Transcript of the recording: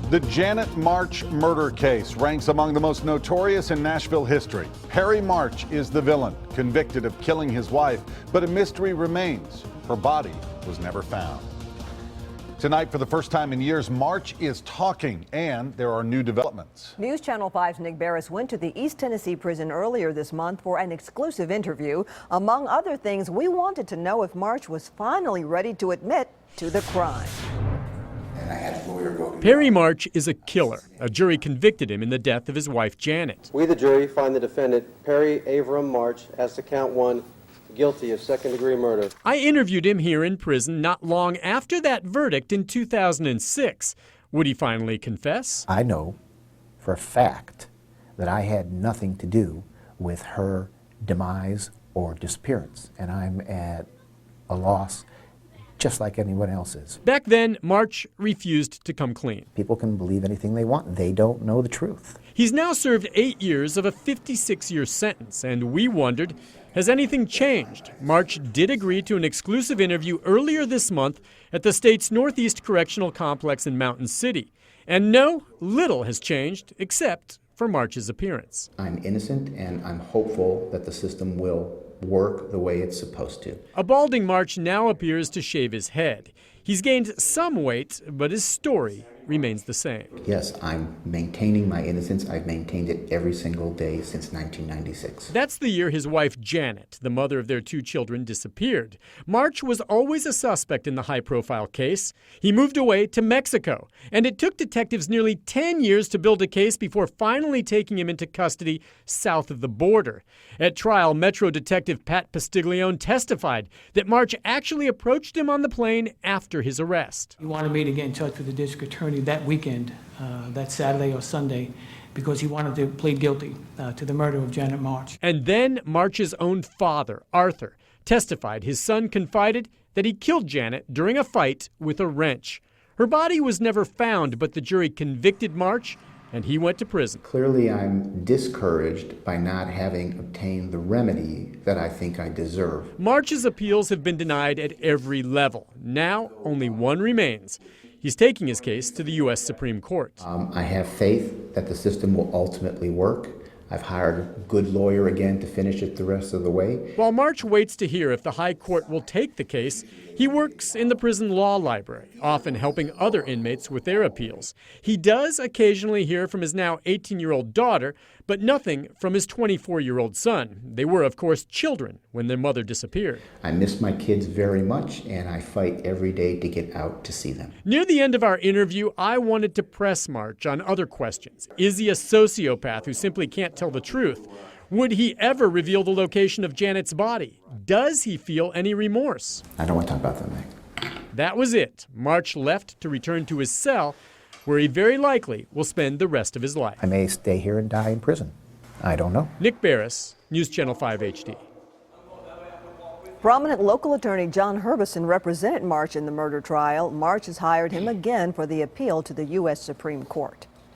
The Janet March murder case ranks among the most notorious in Nashville history. Perry March is the villain, convicted of killing his wife, but a mystery remains. Her body was never found. Tonight, for the first time in years, March is talking, and there are new developments. News Channel 5's Nick Barris went to the East Tennessee prison earlier this month for an exclusive interview. Among other things, we wanted to know if March was finally ready to admit to the crime. Perry March is a killer. A jury convicted him in the death of his wife, Janet. We, the jury, find the defendant, Perry Avram March, as to count one, guilty of second-degree murder. I interviewed him here in prison not long after that verdict in 2006. Would he finally confess? I know for a fact that I had nothing to do with her demise or disappearance, and I'm at a loss just like anyone else is. Back then, March refused to come clean. People can believe anything they want. They don't know the truth. He's now served 8 years of a 56-year sentence, and we wondered, has anything changed? March did agree to an exclusive interview earlier this month at the state's Northeast Correctional Complex in Mountain City. And no, little has changed except for March's appearance. I'm innocent, and I'm hopeful that the system will work the way it's supposed to. A balding March now appears to shave his head. He's gained some weight, but his story remains the same. Yes, I'm maintaining my innocence. I've maintained it every single day since 1996. That's the year his wife, Janet, the mother of their 2 children, disappeared. March was always a suspect in the high-profile case. He moved away to Mexico, and it took detectives nearly 10 years to build a case before finally taking him into custody south of the border. At trial, Metro Detective Pat Pastiglione testified that March actually approached him on the plane after his arrest. He wanted me to get in touch with the district attorney that weekend, that Saturday or Sunday, because he wanted to plead guilty to the murder of Janet March. And then March's own father, Arthur, testified his son confided that he killed Janet during a fight with a wrench. Her body was never found, but the jury convicted March, and he went to prison. Clearly, I'm discouraged by not having obtained the remedy that I think I deserve. March's appeals have been denied at every level. Now, only one remains. He's taking his case to the U.S. Supreme Court. I have faith that the system will ultimately work. I've hired a good lawyer again to finish it the rest of the way. While March waits to hear if the High Court will take the case, he works in the prison law library, often helping other inmates with their appeals. He does occasionally hear from his now 18-year-old daughter, but nothing from his 24-year-old son. They were, of course, children when their mother disappeared. I miss my kids very much, and I fight every day to get out to see them. Near the end of our interview, I wanted to press March on other questions. Is he a sociopath who simply can't tell the truth? Would he ever reveal the location of Janet's body? Does he feel any remorse? I don't want to talk about that, Nick. That was it. March left to return to his cell, where he very likely will spend the rest of his life. I may stay here and die in prison. I don't know. Nick Barris, News Channel 5 HD. Prominent local attorney John Herbison represented March in the murder trial. March has hired him again for the appeal to the U.S. Supreme Court.